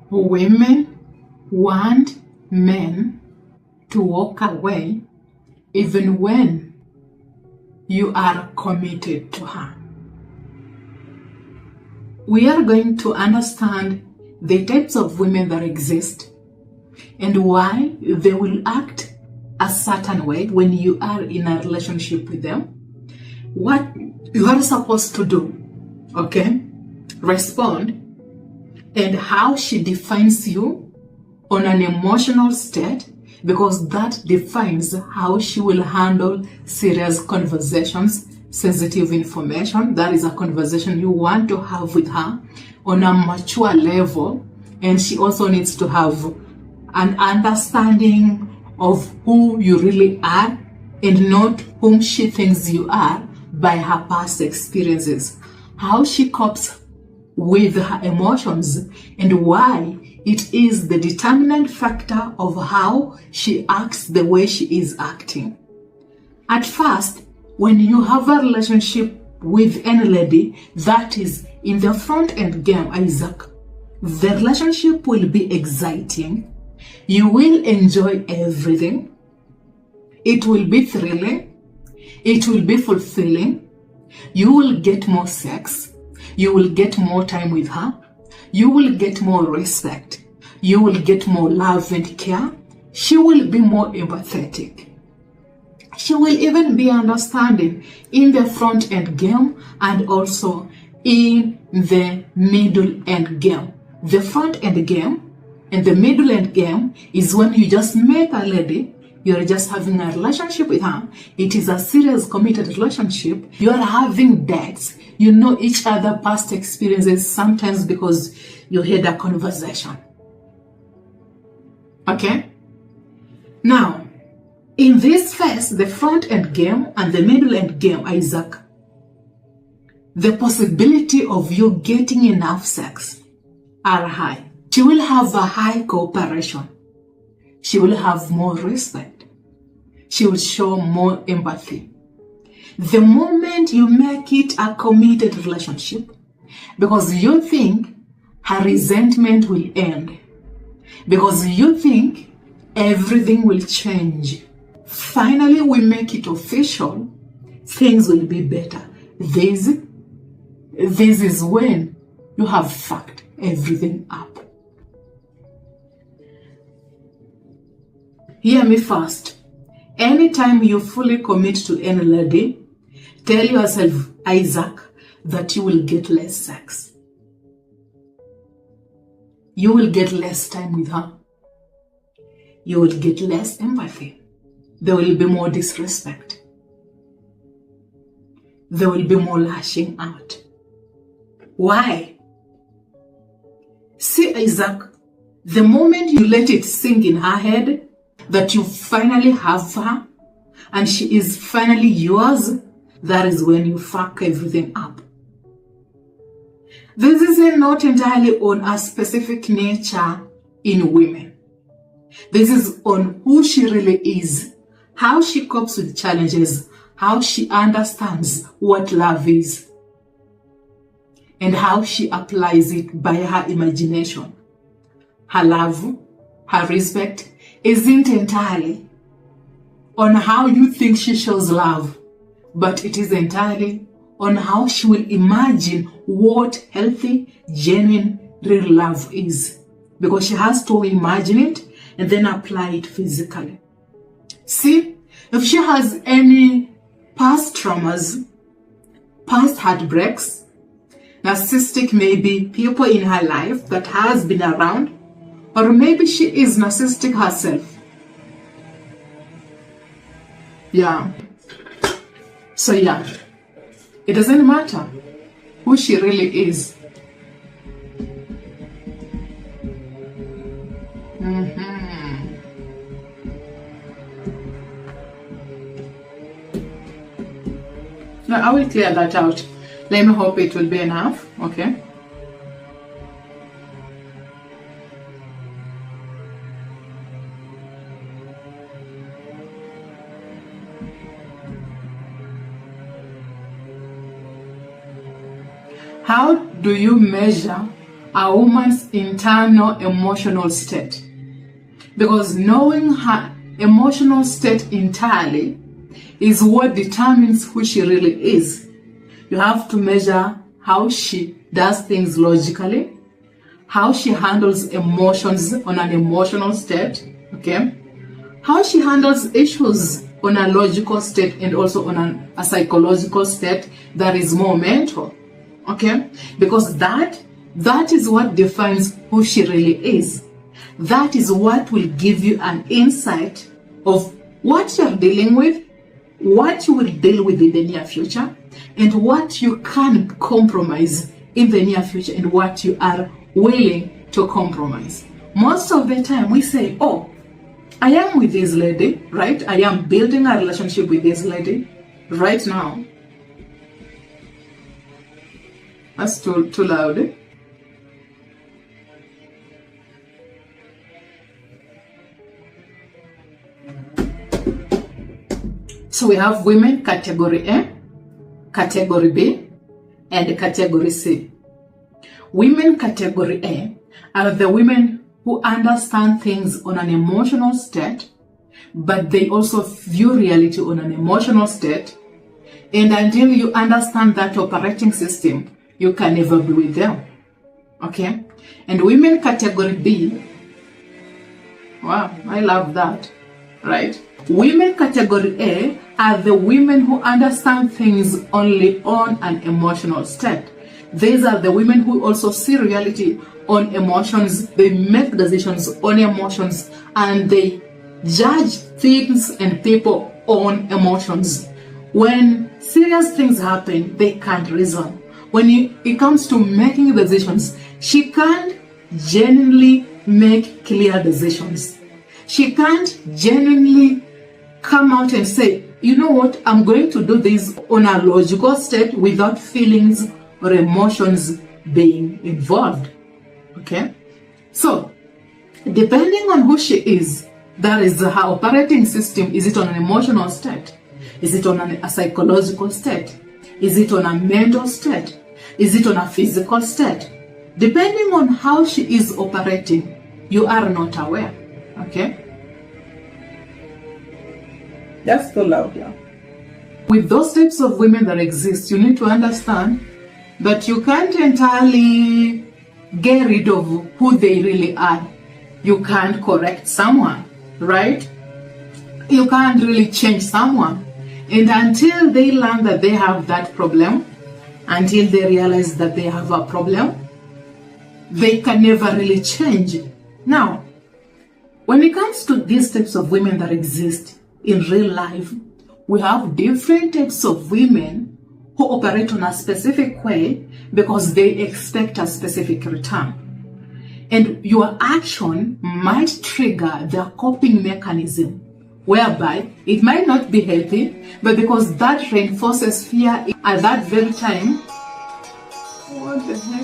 Women want men to walk away even when you are committed to her. We are going to understand the types of women that exist and why they will act a certain way when you are in a relationship with them. What you are supposed to do, okay? Respond, and how she defines you on an emotional state, because that defines how she will handle serious conversations, sensitive information. That is a conversation you want to have with her on a mature level, and she also needs to have an understanding of who you really are and not whom she thinks you are by her past experiences. How she copes with her emotions and why it is the determinant factor of how she acts the way she is acting. At first, when you have a relationship with any lady that is in the front end game, Isaac, the relationship will be exciting. You will enjoy everything. It will be thrilling. It will be fulfilling. You will get more sex. You will get more time with her. You will get more respect. You will get more love and care. She will be more empathetic. She will even be understanding in the front end game and also in the middle end game. The front end game and the middle end game is when you just met a lady, you're just having a relationship with her. It is a serious committed relationship. You're having dates. You know each other past experiences, sometimes because you had a conversation. Okay? Now, in this phase, the front end game and the middle end game, Isaac, the possibility of you getting enough sex are high. She will have a high cooperation. She will have more respect. She will show more empathy. The moment you make it a committed relationship, because you think her resentment will end, because you think everything will change, finally we make it official, things will be better. This is when you have fucked everything up. Hear me first. Anytime you fully commit to any lady, tell yourself, Isaac, that you will get less sex. You will get less time with her. You will get less empathy. There will be more disrespect. There will be more lashing out. Why? See, Isaac, the moment you let it sink in her head that you finally have her and she is finally yours, that is when you fuck everything up. This is not entirely on a specific nature in women. This is on who she really is, how she copes with challenges, how she understands what love is, and how she applies it by her imagination. Her love, her respect isn't entirely on how you think she shows love, but it is entirely on how she will imagine what healthy, genuine, real love is. Because she has to imagine it and then apply it physically. See, if she has any past traumas, past heartbreaks, narcissistic maybe people in her life that has been around, or maybe she is narcissistic herself. Yeah. So yeah, it doesn't matter who she really is. Now I will clear that out. Let me hope it will be enough, okay? How do you measure a woman's internal emotional state. Because knowing her emotional state entirely is what determines who she really is. You have to measure how she does things logically, how she handles emotions on an emotional state, okay? How she handles issues on a logical state and also on a psychological state that is more mental, okay? Because that is what defines who she really is. That is what will give you an insight of what you're dealing with, what you will deal with in the near future, and what you can compromise in the near future and what you are willing to compromise. Most of the time we say, oh, I am with this lady, right? I am building a relationship with this lady right now. That's too loud. So we have women category A, category B, and category C. Women category A are the women who understand things on an emotional state, but they also view reality on an emotional state. And until you understand that operating system, you can never be with them. Okay? And women category B, wow, I love that, right? Women category A are the women who understand things only on an emotional state. These are the women who also see reality on emotions. They make decisions on emotions and they judge things and people on emotions. When serious things happen, they can't reason. When it comes to making decisions, she can't genuinely make clear decisions. She can't genuinely come out and say, you know what, I'm going to do this on a logical state without feelings or emotions being involved. Okay? So, depending on who she is, that is her operating system. Is it on an emotional state? Is it on a psychological state? Is it on a mental state? Is it on a physical state? Depending on how she is operating, you are not aware. Okay? That's too loud, yeah. With those types of women that exist, you need to understand that you can't entirely get rid of who they really are. You can't correct someone, right? You can't really change someone. And until they learn that they have that problem, until they realize that they have a problem, they can never really change. Now, when it comes to these types of women that exist in real life, we have different types of women who operate on a specific way because they expect a specific return. And your action might trigger their coping mechanism, whereby it might not be healthy, but because that reinforces fear at that very time. What the hell?